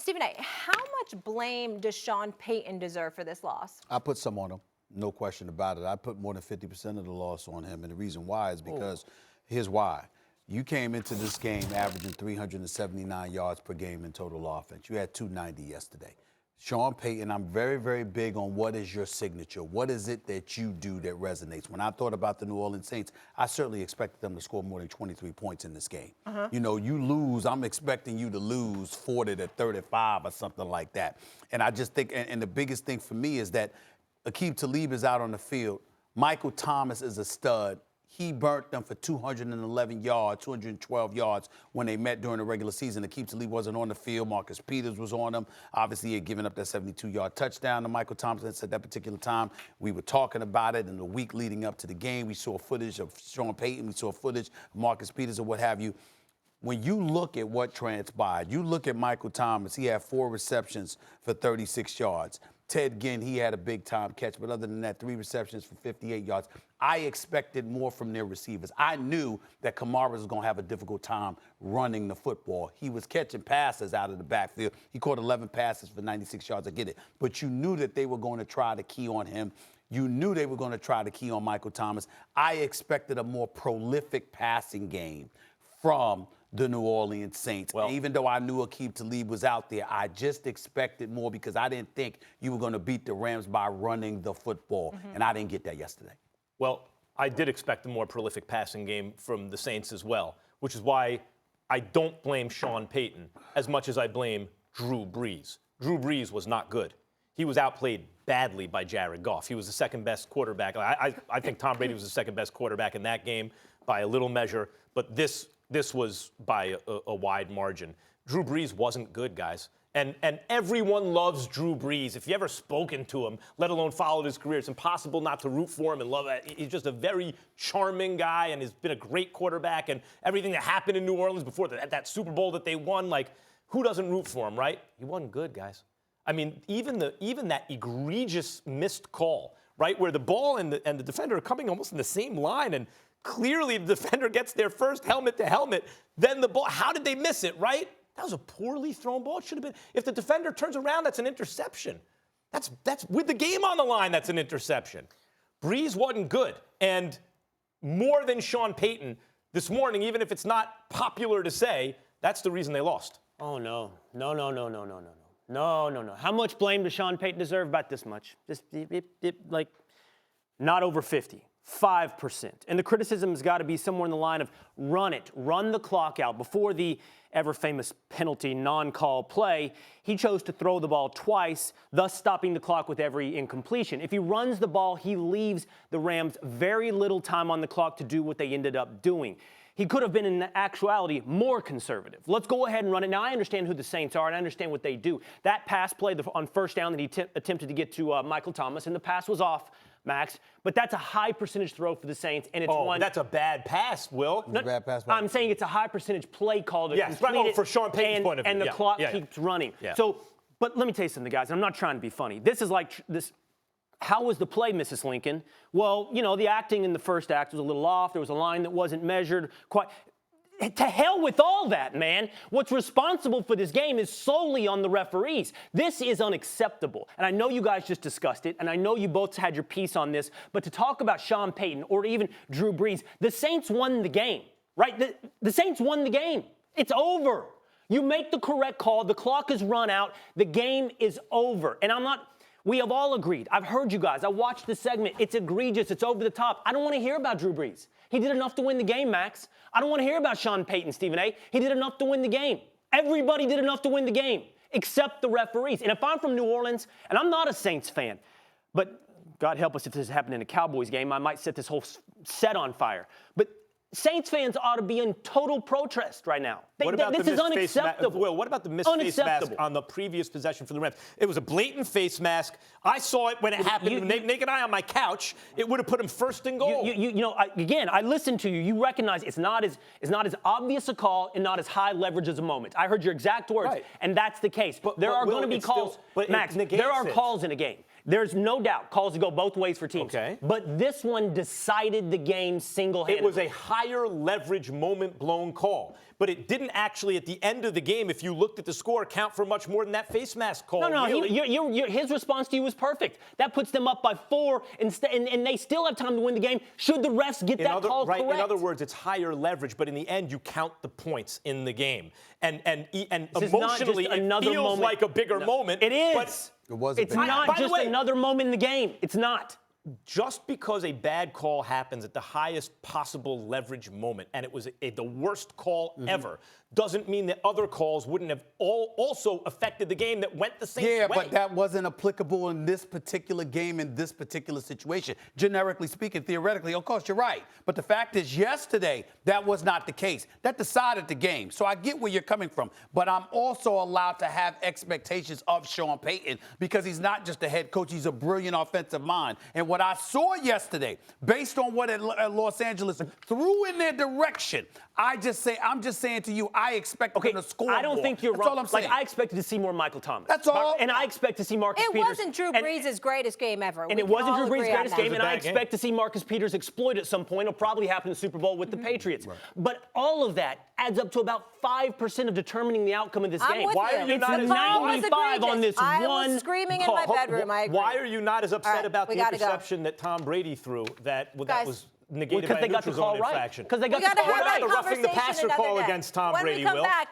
Stephen A., how much blame does Sean Payton deserve for this loss? I put some on him, no question about it. I put more than 50% of the loss on him, and the reason why is because here's why. You came into this game averaging 379 yards per game in total offense. You had 290 yesterday. Sean Payton, I'm very, very big on what is your signature. What is it that you do that resonates? When I thought about the New Orleans Saints, I certainly expected them to score more than 23 points in this game. You know, you lose, I'm expecting you to lose 40 to 35 or something like that. And I just think, and the biggest thing for me is that Aqib Talib is out on the field. Michael Thomas is a stud. He burnt them for 211 yards, 212 yards when they met during the regular season. Aqib Talib wasn't on the field. Marcus Peters was on them. Obviously, he had given up that 72-yard touchdown to Michael Thomas at that particular time. We were talking about it in the week leading up to the game. We saw footage of Sean Payton. We saw footage of Marcus Peters or what have you. When you look at what transpired, you look at Michael Thomas. He had 4 receptions for 36 yards. Ted Ginn, he had a big-time catch, but other than that, 3 receptions for 58 yards. I expected more from their receivers. I knew that Kamara was going to have a difficult time running the football. He was catching passes out of the backfield. He caught 11 passes for 96 yards. I get it. But you knew that they were going to try to key on him. You knew they were going to try to key on Michael Thomas. I expected a more prolific passing game from the New Orleans Saints. Well, even though I knew Aqib Talib was out there, I just expected more because I didn't think you were going to beat the Rams by running the football, and I didn't get that yesterday. Well, I did expect a more prolific passing game from the Saints as well, which is why I don't blame Sean Payton as much as I blame Drew Brees. Drew Brees was not good. He was outplayed badly by Jared Goff. He was the second-best quarterback. I think Tom Brady was the second-best quarterback in that game by a little measure, but this was by a wide margin. Drew Brees wasn't good, guys. And everyone loves Drew Brees. If you ever spoken to him, let alone followed his career, it's impossible not to root for him and love it. He's just a very charming guy and has been a great quarterback. And everything that happened in New Orleans before that Super Bowl that they won, like, who doesn't root for him, right? He wasn't good, guys. I mean, even that egregious missed call, right, where the ball and the defender are coming almost in the same line, and clearly the defender gets there first, helmet to helmet, then the ball. How did they miss it, right? That was a poorly thrown ball. It should have been. If the defender turns around, that's an interception. That's with the game on the line, that's an interception. Brees wasn't good. And more than Sean Payton this morning, even if it's not popular to say, that's the reason they lost. Oh, no. No. How much blame does Sean Payton deserve? About this much. Just, like, not over 50. 5%. And the criticism has got to be somewhere in the line of run the clock out. Before the ever-famous penalty non-call play, he chose to throw the ball twice, thus stopping the clock with every incompletion. If he runs the ball, he leaves the Rams very little time on the clock to do what they ended up doing. He could have been, in actuality, more conservative. Let's go ahead and run it. Now, I understand who the Saints are, and I understand what they do. That pass play on first down that he attempted to get to Michael Thomas, and the pass was off, Max, but that's a high percentage throw for the Saints, and it's one. That's a bad pass, Will. No, bad pass. I'm saying it's a high percentage play call to complete it, for Sean Payton's point of view. And the clock keeps running. Yeah. So, but let me tell you something, guys. I'm not trying to be funny. This is like this. How was the play, Mrs. Lincoln? Well, you know, the acting in the first act was a little off. There was a line that wasn't measured quite. To hell with all that, man. What's responsible for this game is solely on the referees. This is unacceptable. And I know you guys just discussed it, and I know you both had your piece on this, but to talk about Sean Payton or even Drew Brees, the Saints won the game, right? The Saints won the game. It's over. You make the correct call. The clock is run out. The game is over. And we have all agreed. I've heard you guys. I watched the segment. It's egregious. It's over the top. I don't want to hear about Drew Brees. He did enough to win the game, Max. I don't want to hear about Sean Payton, Stephen A. He did enough to win the game. Everybody did enough to win the game, except the referees. And if I'm from New Orleans, and I'm not a Saints fan, but God help us if this happened in a Cowboys game, I might set this whole set on fire. But Saints fans ought to be in total protest right now. This is unacceptable. Will, what about the missed face mask on the previous possession for the Rams? It was a blatant face mask. I saw it when it happened. Naked eye on my couch. It would have put him first and goal. I listened to you. You recognize it's not as obvious a call and not as high leverage as a moment. I heard your exact words, and that's the case. But there are going to be calls. Max, there are calls in a game. There's no doubt calls to go both ways for teams. Okay. But this one decided the game single-handedly. It was a higher leverage moment blown call. but it didn't actually, at the end of the game, if you looked at the score, count for much more than that face mask call. No, really. his response to you was perfect. That puts them up by 4, and they still have time to win the game. Should the refs get that call correct? In other words, it's higher leverage, but in the end, you count the points in the game. And emotionally, it feels like a bigger moment. It is. But it was. It's not just another moment in the game. It's not. Just because a bad call happens at the highest possible leverage moment, and it was the worst call ever, doesn't mean that other calls wouldn't have also affected the game that went the Saints' way. Yeah, but that wasn't applicable in this particular game, in this particular situation. Generically speaking, theoretically, of course, you're right. But the fact is, yesterday, that was not the case. That decided the game. So I get where you're coming from. But I'm also allowed to have expectations of Sean Payton because he's not just a head coach. He's a brilliant offensive mind. And what I saw yesterday, based on what Los Angeles threw in their direction, I'm just saying to you, I expect them to score I don't more. think you're That's wrong. all I'm saying. Like, I expected to see more Michael Thomas. That's all. And I expect to see Marcus Peters. It wasn't Drew Brees' greatest game ever. And it wasn't Drew Brees' greatest game, and I bad game. expect to see Marcus Peters exploit at some point. It'll probably happen in the Super Bowl with the Patriots. Right. But all of that adds up to about 5% of determining the outcome of this I'm game. with Why you. are you It's not as 95 on this I one was screaming call. in my bedroom. I agree. Why are you not as upset All right, about we the gotta go. interception that Tom Brady threw that Guys. was negated Because by a they got the neutral call zone right. infraction? Because they got We the got to call have What that about the roughing the conversation passer another call day. against Tom when Brady, we come Will? back,